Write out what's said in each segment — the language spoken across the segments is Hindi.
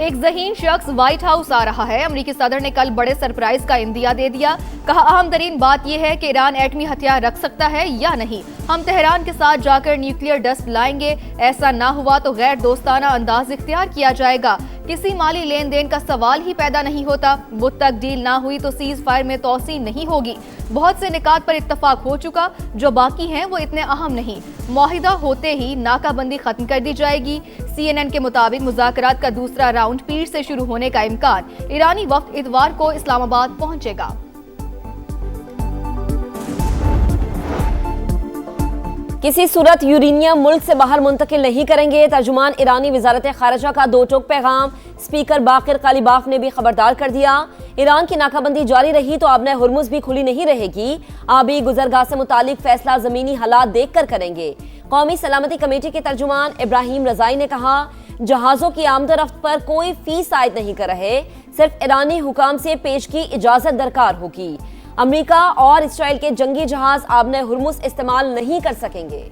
एक ज़हीन शख्स व्हाइट हाउस आ रहा है। अमेरिकी सदर ने कल बड़े सरप्राइज का इंदिया दे दिया। कहा, अहम तरीन बात यह है कि ईरान एटमी हथियार रख सकता है या नहीं। हम तेहरान के साथ जाकर न्यूक्लियर डस्ट लाएंगे। ऐसा ना हुआ तो गैर दोस्ताना अंदाज इख्तियार किया जाएगा। किसी माली लेन देन का सवाल ही पैदा नहीं होता। बुध तक डील ना हुई तो सीज फायर में तोसी नहीं होगी। बहुत से निकात पर इत्तफाक हो चुका, जो बाकी हैं वो इतने अहम नहीं। मुआहिदा होते ही नाकाबंदी खत्म कर दी जाएगी। CNN के मुताबिक मुज़ाकरात का दूसरा राउंड पीर से शुरू होने का इम्कान। ईरानी वक्त इतवार को इस्लामाबाद पहुंचेगा। किसी सूरत यूरेनियम मुल्क से बाहर मुंतकिल नहीं करेंगे। तर्जुमान ईरानी वजारत खारजा का दो टोक पैगाम। स्पीकर बाकिर कालिबाफ ने भी खबरदार कर दिया, ईरान की नाकाबंदी जारी रही तो आबने हुर्मुज भी खुली नहीं रहेगी। आबी गुजरगाह से मुतालिक फैसला जमीनी हालात देख कर करेंगे। कौमी सलामती कमेटी के तर्जुमान इब्राहिम रजाई ने कहा, जहाजों की आमदोरफ्त पर कोई फीस आयद नहीं कर रहे, सिर्फ ईरानी हुकाम से पेश की इजाजत दरकार होगी। अमेरिका और इसराइल के जंगी जहाज आबने हुर्मुज इस्तेमाल नहीं कर सकेंगे।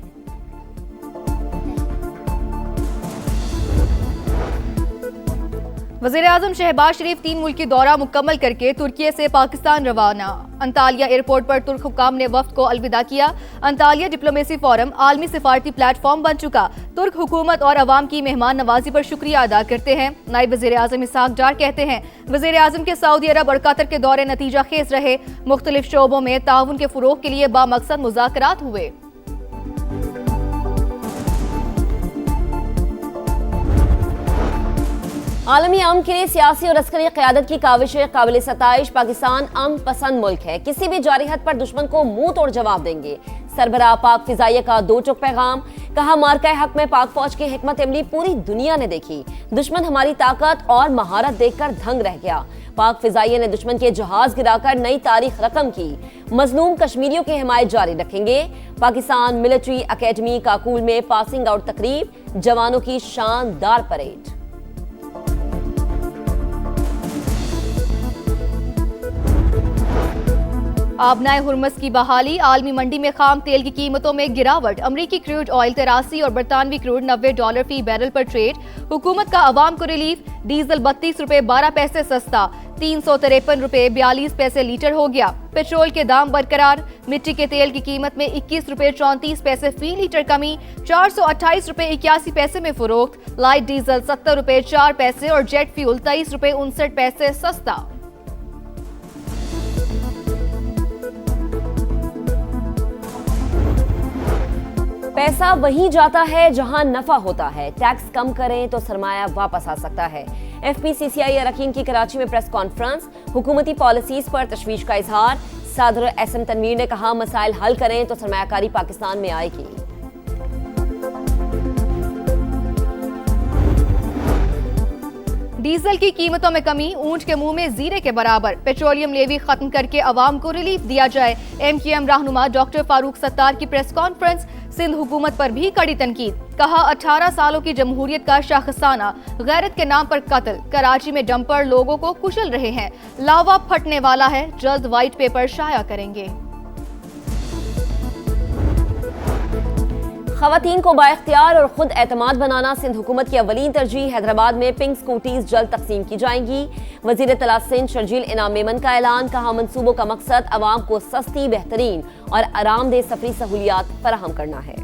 वज़ीर-ए-आज़म शहबाज शरीफ 3 मुल्की दौरा मुकम्मल करके तुर्की से पाकिस्तान रवाना। अंतालिया एयरपोर्ट पर तुर्क हुक्काम ने वफ्द को अलविदा किया। अंतालिया डिप्लोमेसी फोरम आलमी सिफारती प्लेटफॉर्म बन चुका। तुर्क हुकूमत और अवाम की मेहमान नवाजी पर शुक्रिया अदा करते हैं। नायब वज़ीर-ए-आज़म इसहाक डार कहते हैं, वज़ीर-ए-आज़म के सऊदी अरब और कतर के दौरे नतीजा खेज रहे। मुख्तलिफ शोबों में ताउन के फरोग के लिए बामकसद मुज़ाकरात हुए। आलमी अमन के लिए सियासी और अस्करी क़यादत की काविशें काबिल सताइश। पाकिस्तान अमन पसंद मुल्क है, किसी भी जारी हद पर दुश्मन को मुंह तोड़ जवाब देंगे। सरबराह पाक फिजाइया का दो टोक पैगाम। कहा, मार्का हक में पाक फौज की हिकमत अमली पूरी दुनिया ने देखी। दुश्मन हमारी ताकत और महारत देखकर दंग रह गया। पाक फिजाइया ने दुश्मन के जहाज गिराकर नई तारीख रकम की। मजलूम कश्मीरियों की हिमायत जारी रखेंगे। पाकिस्तान मिलिट्री अकेडमी काकूल में पासिंग आउट तकरीब, जवानों की शानदार परेड। आबनाए हुर्मुज की बहाली। आलमी मंडी में खाम तेल की कीमतों में गिरावट। अमरीकी क्रूड ऑयल 83 और बरतानवी क्रूड $90 फी बैरल पर ट्रेड। हुकूमत का अवाम को रिलीफ। डीजल 32 रुपए 12 पैसे सस्ता, 353 रुपए 42 पैसे लीटर हो गया। पेट्रोल के दाम बरकरार। मिट्टी के तेल की कीमत में 21 रुपए 34 पैसे फी लीटर कमी, 428 रुपए 81 पैसे में फरोख्त। लाइट डीजल 70 रुपए 4 पैसे और जेट फ्यूल 23 रुपए 59 पैसे सस्ता। पैसा वहीं जाता है जहां नफा होता है। टैक्स कम करें तो सरमाया वापस आ सकता है। FPCCI अरकान की कराची में प्रेस कॉन्फ्रेंस। हुकूमती पॉलिसीज पर तशवीश का इजहार। सदर SM तनवीर ने कहा, मसाइल हल करें तो सरमायाकारी पाकिस्तान में आएगी। डीजल की कीमतों में कमी, ऊंट के मुंह में जीरे के बराबर। पेट्रोलियम लेवी खत्म करके अवाम को रिलीफ दिया जाए। MQM रहनुमा डॉक्टर फारूक सत्तार की प्रेस कॉन्फ्रेंस। सिंध हुकूमत पर भी कड़ी तनकीद। कहा, 18 सालों की जमहूरियत का शाखसाना गैरत के नाम पर कत्ल। कराची में डंपर लोगों को कुचल रहे हैं। लावा फटने वाला है, जल्द व्हाइट पेपर शाया करेंगे। खवातीन को बाइख्तियार और खुद एतमाद बनाना सिंध हुकूमत की अवलीन तरजीह। हैदराबाद में पिंक स्कूटीज जल्द तकसीम की जाएंगी। वजीर तला सिंध शर्जील इनाम मेमन का ऐलान। कहा, मंसूबों का मकसद अवाम को सस्ती, बेहतरीन और आरामदेह सफरी सहूलियात फराहम करना है।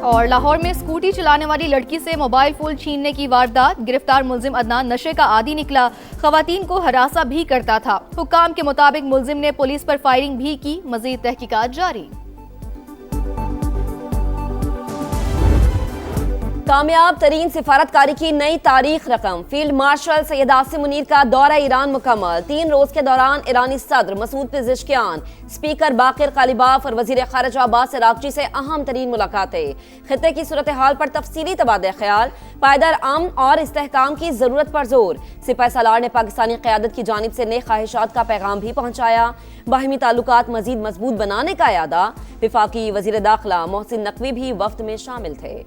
और लाहौर में स्कूटी चलाने वाली लड़की से मोबाइल फोन छीनने की वारदात। गिरफ्तार मुलजिम अदनान नशे का आदी निकला। खवातीन को हरासा भी करता था। हुक्काम के मुताबिक मुलजिम ने पुलिस पर फायरिंग भी की। मजीद तहकीकात जारी। कामयाब तरीन सिफारतकारी की नई तारीख रकम। फील्ड मार्शल सैयद आसिम मुनीर का दौरा ईरान मुकम्मल। 3 रोज के दौरान ईरानी सदर मसूद पेज़ेशकियान, स्पीकर बाकिर कालिबाफ और वजीर खारजा अब्बास अरागची से अहम तरीन मुलाकातें। खित्ते की सूरत हाल पर तफसीली तबादला ख्याल। पायदार अमन और इस्तेहकाम की जरूरत पर जोर। सिपाही सालार ने पाकिस्तानी क़यादत की जानिब से नेक ख्वाहिशात का पैगाम भी पहुंचाया। बाहिमी ताल्लुकात मजीद मजबूत बनाने का इरादा। वफाकी वजीर दाखिला मोहसिन नकवी भी वफ्द में शामिल थे।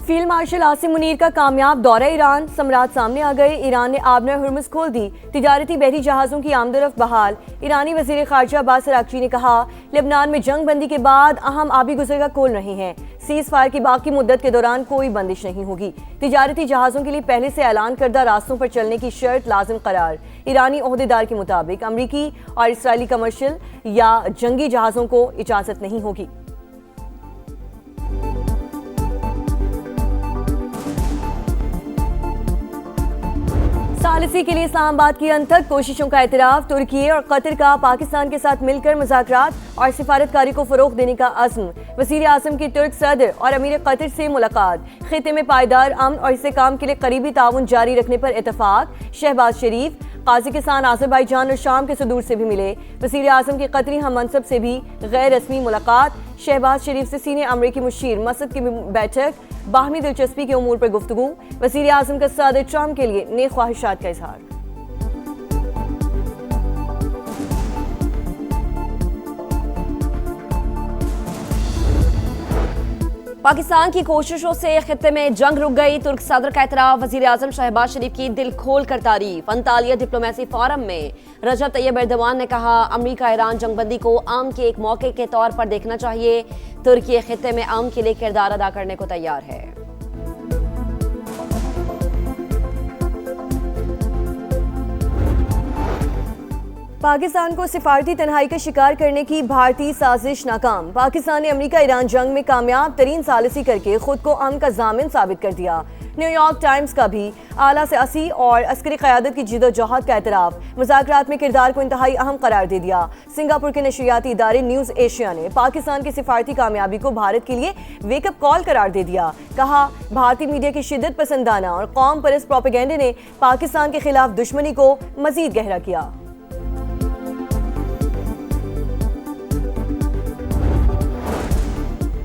फील्ड मार्शल आसिम मुनीर का कामयाब दौरा ईरान, सम्राट सामने आ गए। ईरान ने आबना हुर्मुज़ खोल दी, तिजारती बहरी जहाज़ों की आमदरफ्त बहाल। ईरानी वज़ीर ख़ारजा अब्बास अराग़ची ने कहा, लेबनान में जंग बंदी के बाद अहम आबी गुज़र कौल नहीं है। सीज़ फायर की बाकी मुद्दत के दौरान कोई बंदिश नहीं होगी। तिजारती जहाज़ों के लिए पहले से ऐलान करदा रास्तों पर चलने की शर्त लाजिम करार। ईरानी ओहदेदार के मुताबिक अमरीकी और इसराइली कमर्शियल या जंगी जहाज़ों को इजाज़त नहीं होगी। सालिसी के लिए इस्लामाबाद की अनथक कोशिशों का एतराफ़। तुर्की और कतर का पाकिस्तान के साथ मिलकर मुज़ाकरात और सिफारतकारी को फ़रोग़ देने का अज़्म। वज़ीर आज़म की तुर्क सदर और अमीर कतर से मुलाकात। ख़ित्ते में पायदार अमन और इस्तेहकाम के लिए करीबी ताउन जारी रखने पर इतफ़ाक़। शहबाज शरीफ काज़ाकिस्तान, आज़रबाईजान और शाम के सदूर से भी मिले। वज़ीर आज़म की कतरी हम मनसब से भी गैर रस्मी मुलाकात। शहबाज शरीफ से सीने अमरीकी मुशीर मसद की बैठक, बाहमी दिलचस्पी के उमूर पर गुफ्तगू। वज़ीर आज़म का सदर ट्रंप के लिए नेक ख्वाहिशात का इजहार। पाकिस्तान की कोशिशों से खित्ते में जंग रुक गई। तुर्क सदर का एतराफ़। वज़ीर आज़म शहबाज शरीफ की दिल खोल कर तारीफ। अंतालिया डिप्लोमेसी फोरम में रजब तैयब एर्दोगान ने कहा, अमरीका ईरान जंगबंदी को अमन के एक मौके के तौर पर देखना चाहिए। तुर्की खित्ते में अमन के लिए किरदार अदा करने को तैयार है। पाकिस्तान को सिफारती तन्हाई का शिकार करने की भारतीय साजिश नाकाम। पाकिस्तान ने अमरीका ईरान जंग में कामयाब तरीन सालिसी करके खुद को अमन का जामिन साबित कर दिया। न्यूयॉर्क टाइम्स का भी आला सियासी और अस्करी क़यादत की जिदोजहद का एतराफ़। मुज़ाकरात में किरदार को इंतहाई अहम करार दे दिया। सिंगापुर के नशरियाती इदारे न्यूज़ एशिया ने पाकिस्तान की सिफारती कामयाबी को भारत के लिए वेकअप कॉल करार दे दिया। कहा, भारतीय मीडिया की शिद्दत पसंदाना और कौम परस्त प्रोपेगेंडे ने पाकिस्तान के खिलाफ दुश्मनी को मज़ीद गहरा किया।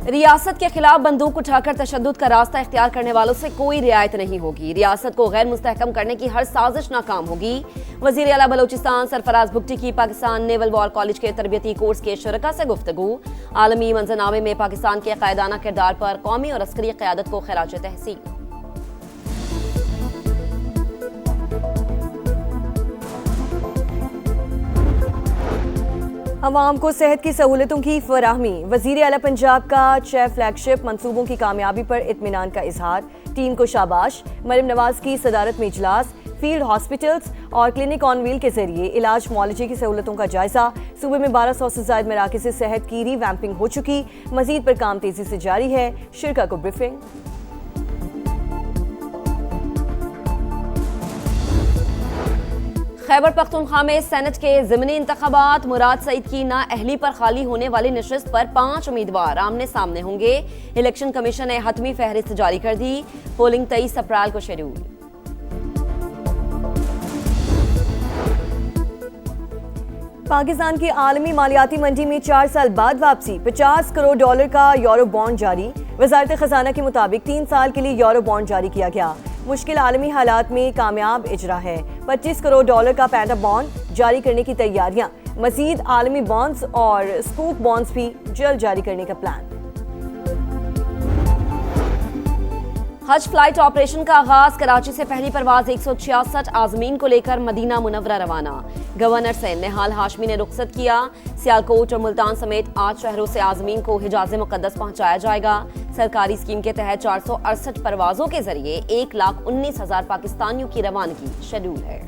रियासत के खिलाफ बंदूक उठाकर तशद्दुद का रास्ता इख्तियार करने वालों से कोई रियायत नहीं होगी। रियासत को गैर मुस्तहकम करने की हर साजिश नाकाम होगी। वज़ीर आला बलोचिस्तान सरफराज बुगटी की पाकिस्तान नेवल वॉर कॉलेज के तरबियती कोर्स के शुरका से गुफ्तगू। आलमी मंजरनामे में पाकिस्तान के कायदाना किरदार पर कौमी और अस्करी क़यादत को खिराज तहसीन। अवाम को सेहत की सहूलतों की फराहमी। वज़ीर आला पंजाब का 6 फ्लैगशिप मंसूबों की कामयाबी पर इत्मीनान का इजहार। टीम को शाबाश। मरियम नवाज की सदारत में इजलास। फील्ड हॉस्पिटल्स और क्लिनिक ऑन व्हील के जरिए इलाज मुआलजे की सहूलतों का जायजा। सूबे में 1200 से ज़ायद मराकज़ सेहत की रीवैम्पिंग हो चुकी। मजीद पर काम तेजी से जारी है। शिरका को ब्रीफिंग। खैबर पख्तूनख्वा में सेनेट के ज़िमनी इंतखाबात। मुराद सईद की नाअहली पर खाली होने वाली नशिस्त पर 5 उम्मीदवार आमने सामने होंगे। इलेक्शन कमीशन ने हतमी फहरिस्त जारी कर दी। पोलिंग 23 अप्रैल को शेड्यूल। पाकिस्तान की आलमी मालियाती मंडी में 4 साल बाद वापसी। $50 करोड़ का यूरो बॉन्ड जारी। वज़ारत खजाना के मुताबिक 3 साल के लिए यूरो बॉन्ड जारी किया गया। मुश्किल आलमी हालात में कामयाब इजरा है। $25 करोड़ का पैंडा बॉन्ड जारी करने की तैयारियां। मजीद आलमी बॉन्ड्स और स्कूप बॉन्ड्स भी जल्द जारी करने का प्लान। हज फ्लाइट ऑपरेशन का आगाज। कराची से पहली परवाज 166 आज़मीन को लेकर मदीना मुनव्वरा रवाना। गवर्नर से निहाल हाशमी ने रुखसत किया। सियालकोट और मुल्तान समेत 8 शहरों से आज़मीन को हिजाज़ मुक़द्दस पहुंचाया जाएगा। सरकारी स्कीम के तहत 468 परवाजों के जरिए 1,19,000 पाकिस्तानियों की रवानगी शेड्यूल है।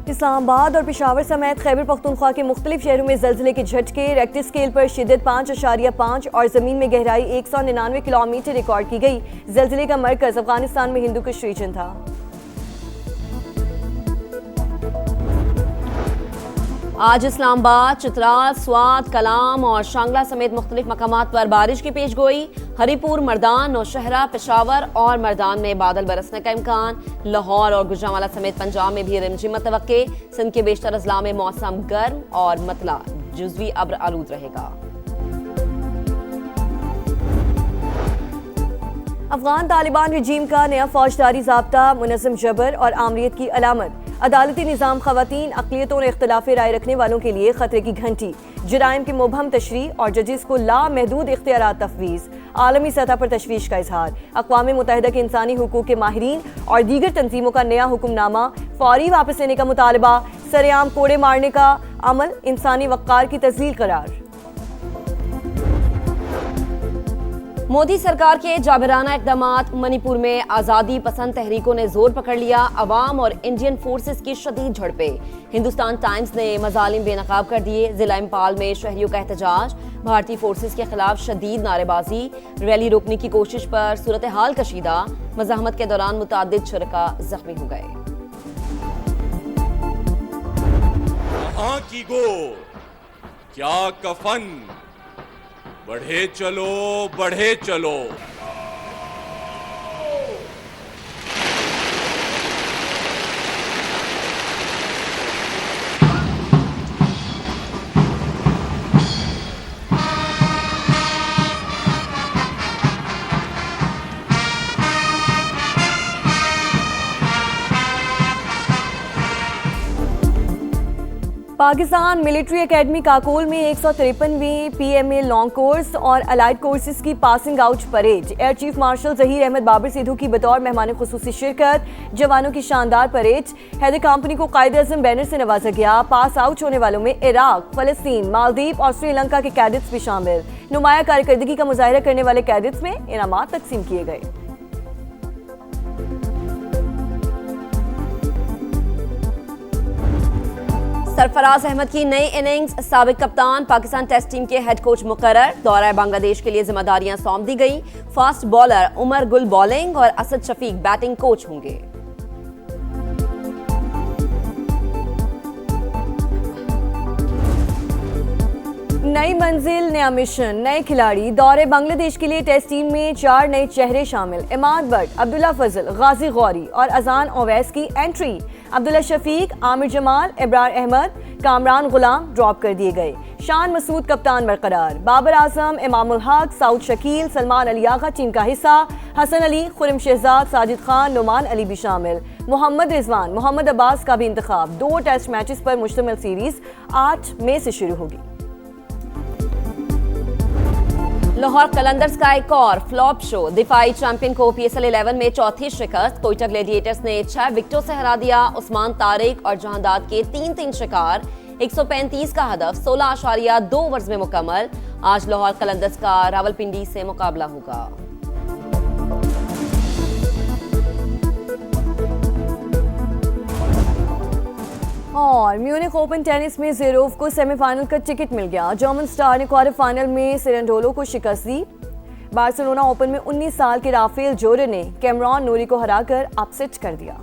इस्लामाबाद और पेशावर समेत खैबर पख्तूनख्वा के मुख्तलिफ शहरों में ज़लज़ले के झटके। रेक्टर स्केल पर शिद्दत 5.5 और ज़मीन में गहराई 199 किलोमीटर रिकॉर्ड की गई। ज़लज़ले का मरकज़ अफगानिस्तान में हिंदुकुश रीजन था। आज इस्लामाबाद, चित्राल, स्वात, कलाम और शांगला समेत मुख्तलिफ मकामात पर बारिश की पेशगोई। हरीपुर, मर्दान, नौशहरा, पेशावर और मर्दान में बादल बरसने का इम्कान। लाहौर और गुजरांवाला समेत पंजाब में भी रिमझिम मतवक्के। सिंध के बेशतर अजला में मौसम गर्म और मतला जुज़वी अब्र आलूद रहेगा। अफगान तालिबान रजीम का नया फौजदारी ज़ाब्ता मुनज़्ज़म जबर और आमरीत की अलामत। अदालती निज़ाम ख़वातीन, अक़लियतों और इख्तिलाफ़ी राय रखने वालों के लिए ख़तरे की घंटी। जराइम की मुबहम तशरीह और जजेस को लामहदूद इख्तियारात तफवीज़। आलमी सतह पर तशवीश का इजहार। अक़वाम मुत्तहिदा के इंसानी हुकूक के माहिरीन और दीगर तंजीमों का नया हुक्मनामा फौरी वापस लेने का मुतालबा। सरेआम कोड़े मारने का अमल इंसानी वक़ार की तज़लील करार। मोदी सरकार के जाबिराना इक़दामात। मणिपुर में आज़ादी पसंद तहरीकों ने जोर पकड़ लिया। अवाम और इंडियन फोर्सेस की शदीद झड़पें। हिंदुस्तान टाइम्स ने मजालिम बेनकाब कर दिए। जिला इम्फाल में शहरियों का एहतजाज। भारतीय फोर्सेस के खिलाफ शदीद नारेबाजी। रैली रोकने की कोशिश पर सूरत हाल कशीदा। मज़ाहमत के दौरान मुतादिद शुरका जख्मी हो गए। कहाँ की गोर, क्या कफन, बढ़े चलो बढ़े चलो। पाकिस्तान मिलिट्री एकेडमी काकोल में 153वीं PMA लॉन्ग कोर्स और अलाइड कोर्सेज की passing out parade. Air chief marshal Zaheer Ahmed Babar Sidhu की बतौर मेहमान खुसूसी शिरकत। जवानों की शानदार परेड। हैदर कंपनी को कायद-ए-आज़म बैनर से नवाजा गया। पास आउट होने वालों में इराक, फलस्तीन, मालदीव और श्रीलंका के कैडेट्स भी शामिल। नुमाया कारकर्दगी का मुजाहिरा करने वाले कैडेट्स में इनामात तकसीम किए गए। सरफराज अहमद की नई इनिंग्स। साबिक कप्तान पाकिस्तान टेस्ट टीम के हेड कोच मुकर्रर। दौरा बांग्लादेश के लिए जिम्मेदारियां सौंप दी गई। Fast bowler Umar Gul bowling और असद शफीक बैटिंग कोच होंगे। नई मंजिल, नया मिशन, नए खिलाड़ी। दौरे बांग्लादेश के लिए टेस्ट टीम में 4 नए चेहरे शामिल। इमाद बट, अब्दुल्ला फजल, गाजी गौरी और अजान ओवैस की एंट्री। अब्दुल्ला शफीक, आमिर जमाल, इब्रार अहमद, कामरान गुलाम ड्रॉप कर दिए गए। शान मसूद कप्तान बरकरार। बाबर आजम, इमामुल हक, साउद शकील, सलमान अली आगा टीम का हिस्सा। हसन अली, खुरम शहजाद, साजिद खान, नुमान अली भी शामिल। मोहम्मद रिजवान, मोहम्मद अब्बास का भी इंतखाब। 2 टेस्ट मैचेस पर मुश्तमिल सीरीज 8 मई से शुरू होगी। लाहौर कलंदर्स का एक और फ्लॉप शो। दिफाई चैंपियन को PSL 11 में चौथी शिकस्त। कोयटा ग्लेडिएटर्स ने 6 विकेटों से हरा दिया। उस्मान तारिक और जहांदाद के 3-3 शिकार। 135 का हदफ 16.2 ओवर्स में मुकम्मल। आज लाहौर कलंदर्स का रावलपिंडी से मुकाबला होगा। और म्यूनिख ओपन टेनिस में ज़ेरोव को सेमीफाइनल का टिकट मिल गया। जर्मन स्टार ने क्वार्टर फाइनल में सेरेंडोलो को शिकस्त दी। बार्सिलोना ओपन में 19 साल के राफेल जोरे ने कैमरॉन नोरी को हराकर अपसेट कर दिया।